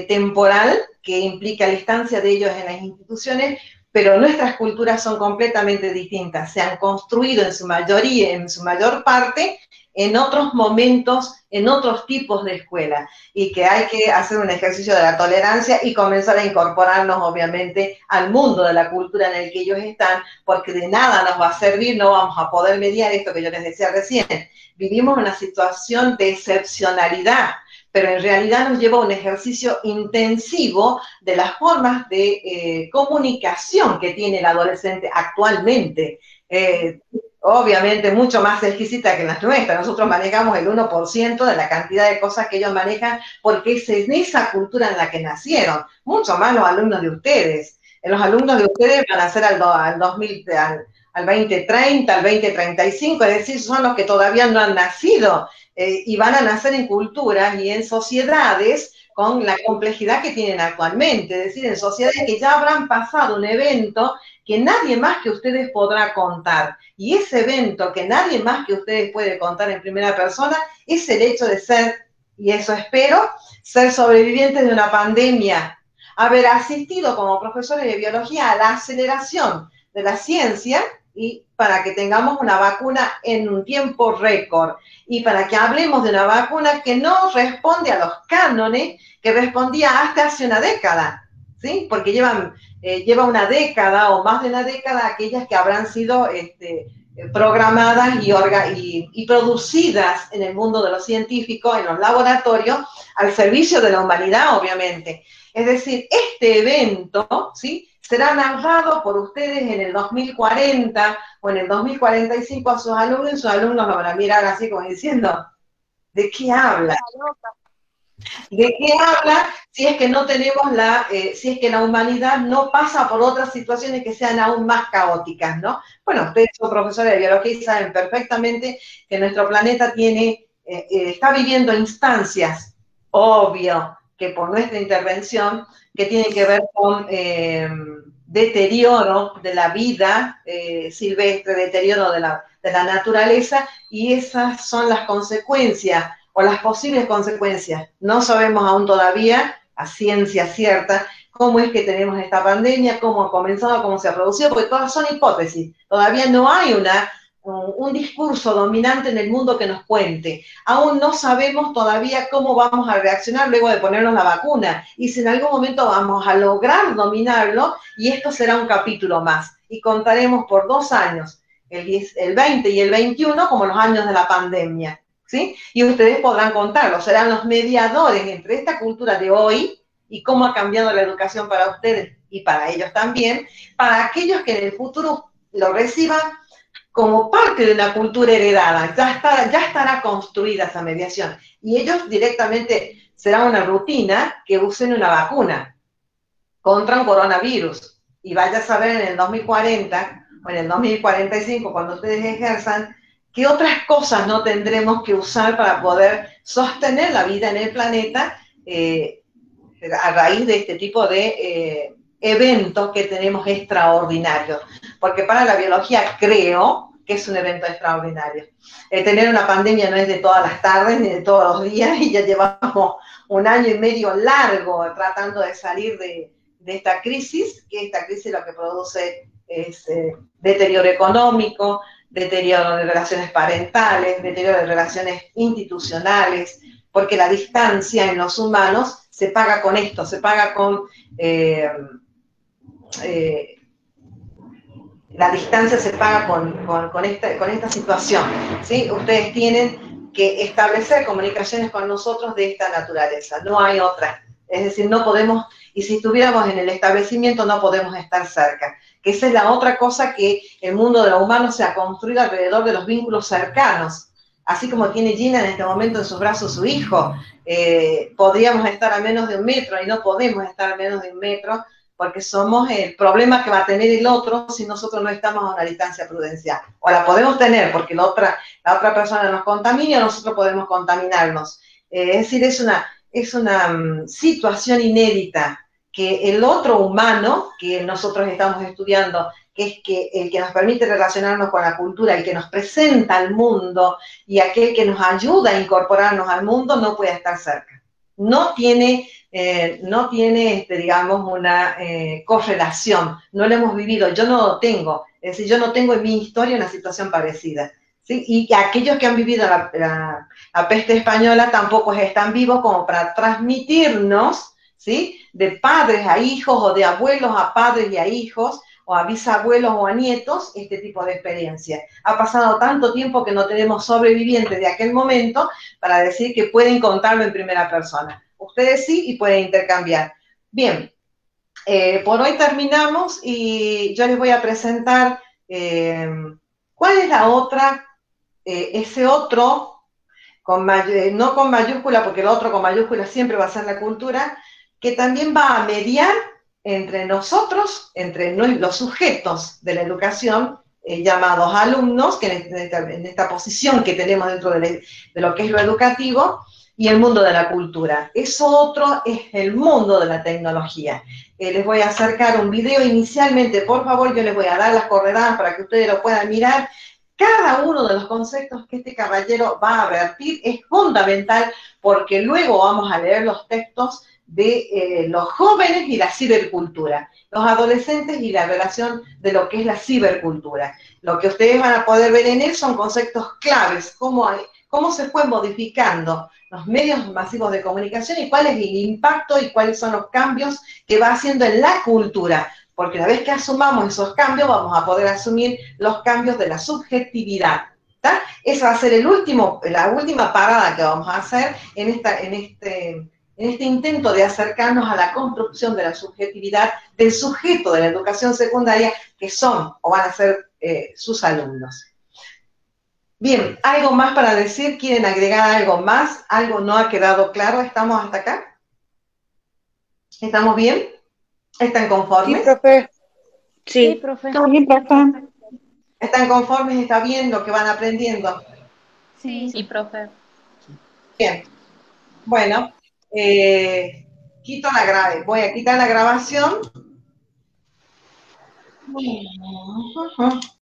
temporal que implica la estancia de ellos en las instituciones, pero nuestras culturas son completamente distintas. Se han construido en su mayoría, en su mayor parte, en otros momentos, en otros tipos de escuela, y que hay que hacer un ejercicio de la tolerancia y comenzar a incorporarnos, obviamente, al mundo de la cultura en el que ellos están, porque de nada nos va a servir, no vamos a poder mediar esto que yo les decía recién. Vivimos una situación de excepcionalidad, pero en realidad nos lleva a un ejercicio intensivo de las formas de comunicación que tiene el adolescente actualmente. Obviamente mucho más exquisita que las nuestras. Nosotros manejamos el 1% de la cantidad de cosas que ellos manejan porque es en esa cultura en la que nacieron. Mucho más los alumnos de ustedes. Los alumnos de ustedes van a ser al 2030, al 2035, es decir, son los que todavía no han nacido y van a nacer en culturas y en sociedades con la complejidad que tienen actualmente, es decir, en sociedades que ya habrán pasado un evento que nadie más que ustedes podrá contar. Y ese evento que nadie más que ustedes puede contar en primera persona es el hecho de ser, y eso espero, ser sobrevivientes de una pandemia, haber asistido como profesores de biología a la aceleración de la ciencia y para que tengamos una vacuna en un tiempo récord y para que hablemos de una vacuna que no responde a los cánones que respondía hasta hace una década, ¿sí? Porque lleva una década o más de una década aquellas que habrán sido programadas y producidas en el mundo de los científicos, en los laboratorios, al servicio de la humanidad, obviamente. Es decir, este evento, ¿sí?, será narrado por ustedes en el 2040 o en el 2045 a sus alumnos, y sus alumnos lo van a mirar así como diciendo, ¿de qué habla? ¿De qué habla si es que no tenemos si es que la humanidad no pasa por otras situaciones que sean aún más caóticas, ¿no? Bueno, ustedes son profesores de biología y saben perfectamente que nuestro planeta está viviendo instancias, obvio, que por nuestra intervención, que tienen que ver con deterioro de la vida silvestre, deterioro de la naturaleza, y esas son las consecuencias, o las posibles consecuencias. No sabemos aún todavía, a ciencia cierta, cómo es que tenemos esta pandemia, cómo ha comenzado, cómo se ha producido, porque todas son hipótesis. Todavía no hay un discurso dominante en el mundo que nos cuente. Aún no sabemos todavía cómo vamos a reaccionar luego de ponernos la vacuna, y si en algún momento vamos a lograr dominarlo, y esto será un capítulo más, y contaremos por 2 años, el 20 y el 21, como los años de la pandemia, ¿sí? Y ustedes podrán contarlo, serán los mediadores entre esta cultura de hoy y cómo ha cambiado la educación para ustedes y para ellos también, para aquellos que en el futuro lo reciban como parte de una cultura heredada. Ya estará construida esa mediación, y ellos directamente será una rutina que usen una vacuna contra un coronavirus, y vaya a saber en el 2040 o en el 2045, cuando ustedes ejerzan, ¿qué otras cosas no tendremos que usar para poder sostener la vida en el planeta a raíz de este tipo de eventos que tenemos extraordinarios? Porque para la biología creo que es un evento extraordinario. Tener una pandemia no es de todas las tardes ni de todos los días, y ya llevamos 1 año y medio largo tratando de salir de esta crisis, que esta crisis lo que produce es deterioro económico, deterioro de relaciones parentales, deterioro de relaciones institucionales, porque la distancia en los humanos se paga con esto, se paga con la distancia, se paga con esta situación, ¿sí? Ustedes tienen que establecer comunicaciones con nosotros de esta naturaleza, no hay otra. Es decir, no podemos, y si estuviéramos en el establecimiento no podemos estar cerca. Que esa es la otra cosa, que el mundo de los humanos se ha construido alrededor de los vínculos cercanos. Así como tiene Gina en este momento en sus brazos su hijo, podríamos estar a menos de 1 metro, y no podemos estar a menos de 1 metro, porque somos el problema que va a tener el otro si nosotros no estamos a una distancia prudencial. O la podemos tener porque la otra persona nos contamina, o nosotros podemos contaminarnos. Es decir, es una situación inédita, que el otro humano que nosotros estamos estudiando, que es el que nos permite relacionarnos con la cultura, el que nos presenta al mundo y aquel que nos ayuda a incorporarnos al mundo, no puede estar cerca. No tiene digamos, una correlación. No lo hemos vivido, yo no lo tengo. Es decir, yo no tengo en mi historia una situación parecida, ¿sí? Y aquellos que han vivido la peste española tampoco están vivos como para transmitirnos, ¿sí?, de padres a hijos, o de abuelos a padres y a hijos, o a bisabuelos o a nietos, este tipo de experiencia. Ha pasado tanto tiempo que no tenemos sobrevivientes de aquel momento para decir que pueden contarlo en primera persona. Ustedes sí, y pueden intercambiar. Bien, por hoy terminamos, y yo les voy a presentar cuál es la otra, ese otro, no con mayúscula, porque el otro con mayúscula siempre va a ser la cultura, que también va a mediar entre nosotros, entre los sujetos de la educación, llamados alumnos, que en esta posición que tenemos dentro de lo que es lo educativo, y el mundo de la cultura. Eso otro es el mundo de la tecnología. Les voy a acercar un video inicialmente, por favor, yo les voy a dar las coordenadas para que ustedes lo puedan mirar. Cada uno de los conceptos que este caballero va a vertir es fundamental porque luego vamos a leer los textos de los jóvenes y la cibercultura, los adolescentes y la relación de lo que es la cibercultura. Lo que ustedes van a poder ver en él son conceptos claves, cómo se fue modificando los medios masivos de comunicación y cuál es el impacto y cuáles son los cambios que va haciendo en la cultura. Porque una vez que asumamos esos cambios, vamos a poder asumir los cambios de la subjetividad. ¿Tá? Esa va a ser la última parada que vamos a hacer en este intento de acercarnos a la construcción de la subjetividad del sujeto de la educación secundaria, que son o van a ser sus alumnos. Bien, ¿algo más para decir? ¿Quieren agregar algo más? ¿Algo no ha quedado claro? ¿Estamos hasta acá? ¿Estamos bien? ¿Están conformes? Sí, profe. Sí, profe. Sí, profe. ¿Están conformes? ¿Está bien lo que van aprendiendo? Sí. Sí, profe. Bien. Bueno, voy a quitar la grabación.